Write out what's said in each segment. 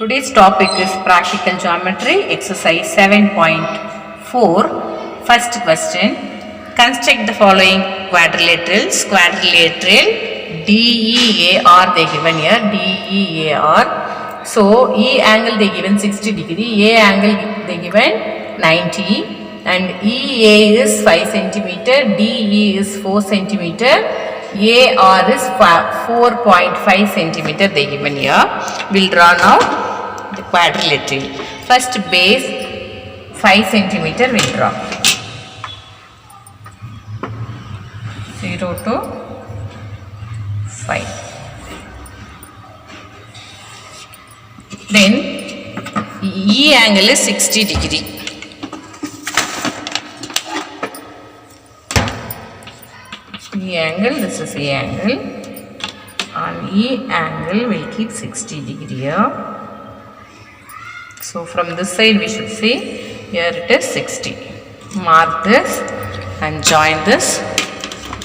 Today's topic is practical geometry, exercise 7.4. First question, construct the following quadrilaterals. Quadrilateral DEAR they given here, DEAR. So, E angle they given 60 degree, A angle they given 90 and EA is 5 centimeter, DE is 4 centimeter. AR is 4.5 centimeter they given here. We'll draw now the quadrilateral. First base 5 centimeter we'll draw. 0 to 5. Then E angle is 60 degree. E angle, this is A angle, and E angle will keep 60 degree here. So from this side we should see, here it is 60. Mark this and join this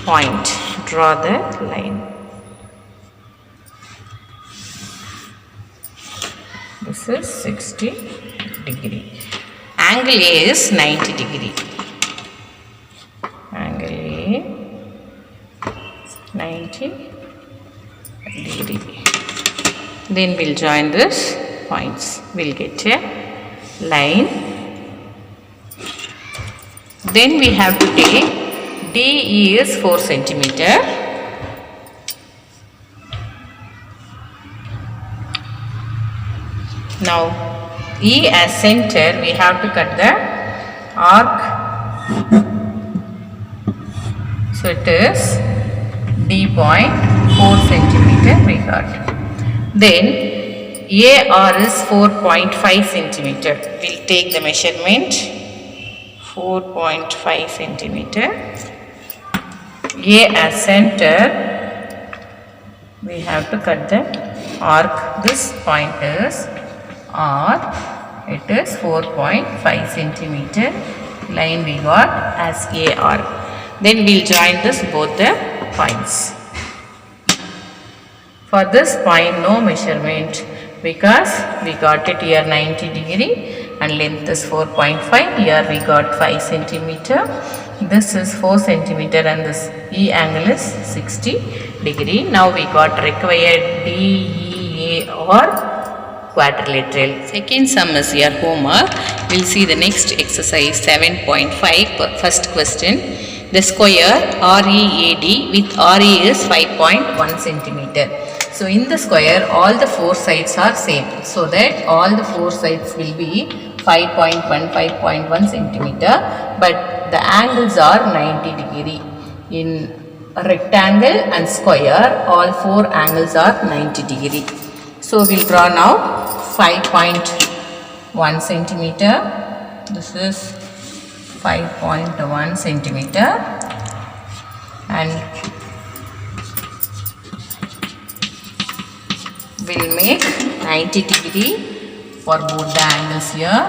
point. Draw the line. This is 60 degree. Angle A is 90 degree. Angle A 90 degree. Then we'll join this points. We'll get a line. Then we have to take DE is 4 centimeter. Now E as center, we have to cut the arc. So it is D point 4 centimeter we got. Then AR is 4.5 centimeter. We'll take the measurement. 4.5 centimeter. A as center, we have to cut the arc. This point is R. It is 4.5 centimeter. Line we got as AR. Then we'll join this both the points. For this point no measurement because we got it here 90 degree and length is 4.5. Here we got 5 centimeter. This is 4 centimeter and this E angle is 60 degree. Now we got required DEAR quadrilateral. Second sum is your homework. We'll see the next exercise 7.5. First question. The square READ with RE is 5.1 centimeter. So in the square all the four sides are same. So that all the four sides will be 5.1 centimeter. But the angles are 90 degree. In a rectangle and square all four angles are 90 degree. So we'll draw now 5.1 centimeter. This is 5.1 centimeter and we'll make 90 degree for both the angles here.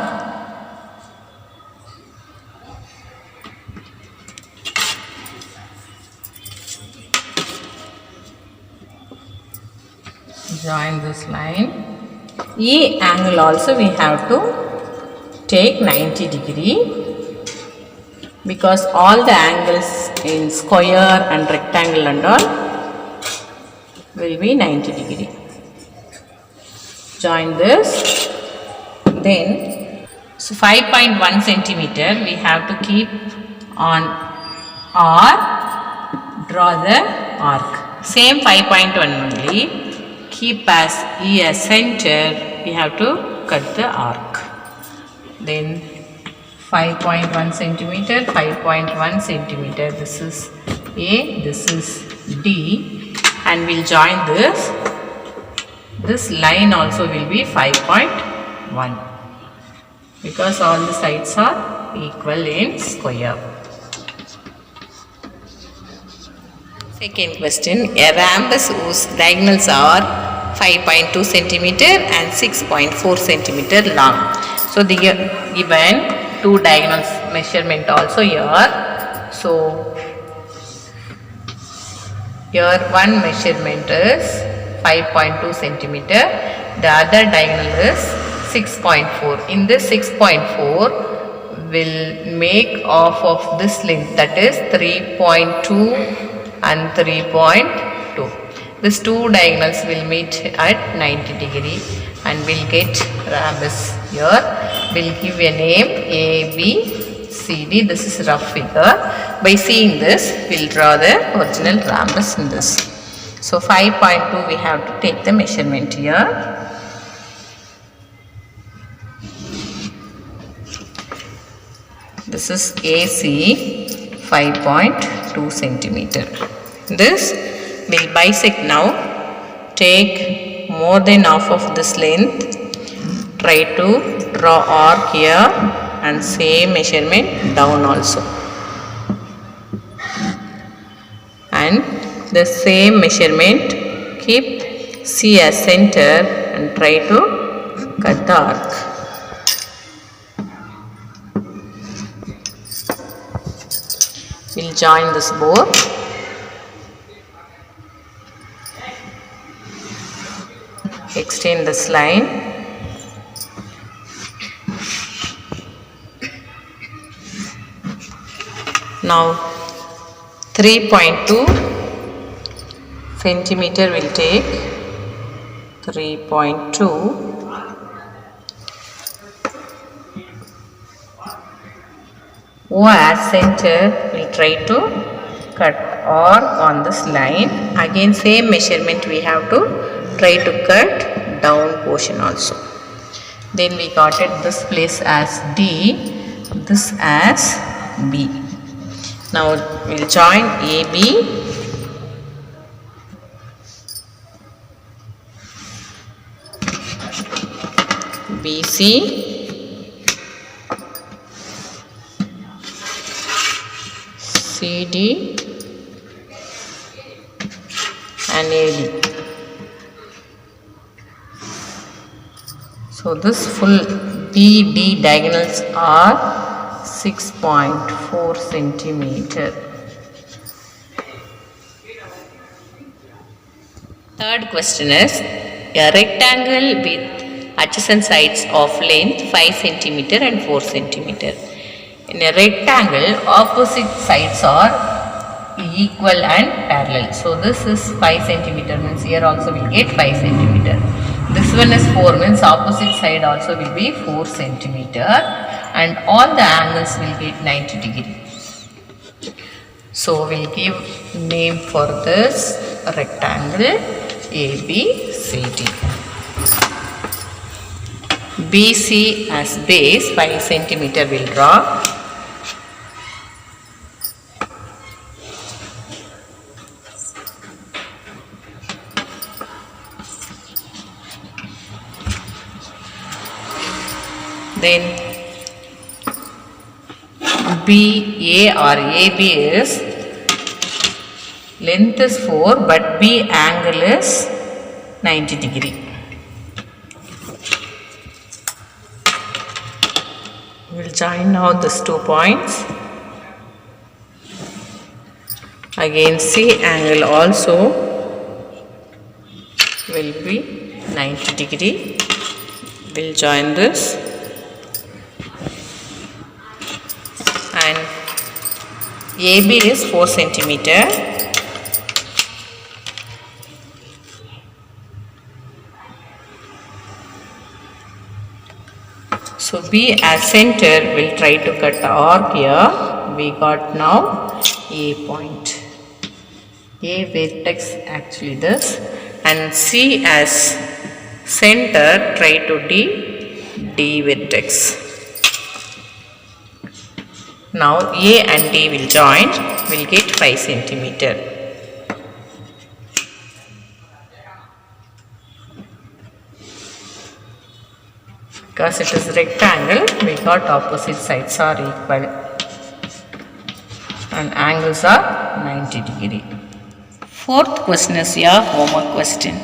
Join this line. E angle also we have to take 90 degree because all the angles in square and rectangle and all will be 90 degree. Join this. Then so 5.1 centimeter we have to keep on R. Draw the arc. Same 5.1 only. Keep as E as center. We have to cut the arc. Then 5.1 centimeter, 5.1 centimeter. This is A, this is D, and we'll join this. This line also will be 5.1 because all the sides are equal in square. Second question, a rhombus whose diagonals are 5.2 centimeter and 6.4 centimeter long. So the given two diagonals measurement also here. So here one measurement is 5.2 centimeter. The other diagonal is 6.4. In this 6.4 will make off of this length, that is 3.2 and 3.2. These two diagonals will meet at 90 degree and we'll get rhombus here. We'll give a name A, B, C, D. This is rough figure. By seeing this, we'll draw the original rhombus in this. So 5.2 we have to take the measurement here. This is AC 5.2 centimeter. This will bisect now. Take more than half of this length. Try to draw arc here and same measurement down also. And the same measurement keep C as center and try to cut the arc. We'll join this both. Extend this line. Now 3.2 centimeter will take 3.2. O as center, will try to cut arc on this line. Again same measurement we have to try to cut down portion also. Then we got it this place as D, this as B. Now we will join AB, BC, CD and AD. So this full BD diagonals are 6.4 centimeter. Third question is a rectangle with adjacent sides of length 5 centimeter and 4 centimeter. In a rectangle, opposite sides are equal and parallel. So this is 5 centimeter means here also we will get 5 centimeter. This one is 4 means opposite side also will be 4 centimeter and all the angles will get 90 degree. So we will give name for this rectangle ABCD. BC as base 5 centimeter will draw. Then BA or AB is length is 4 but B angle is 90 degree. We will join now these 2 points. Again C angle also will be 90 degree. We will join this. And AB is 4 centimeter. So B as center will try to cut the arc here. We got now A point. A vertex actually this and C as center try to D vertex. Now A and D will join, will get 5 centimeter. Because it is rectangle, we got opposite sides are equal and angles are 90 degree. Fourth question is your homework question.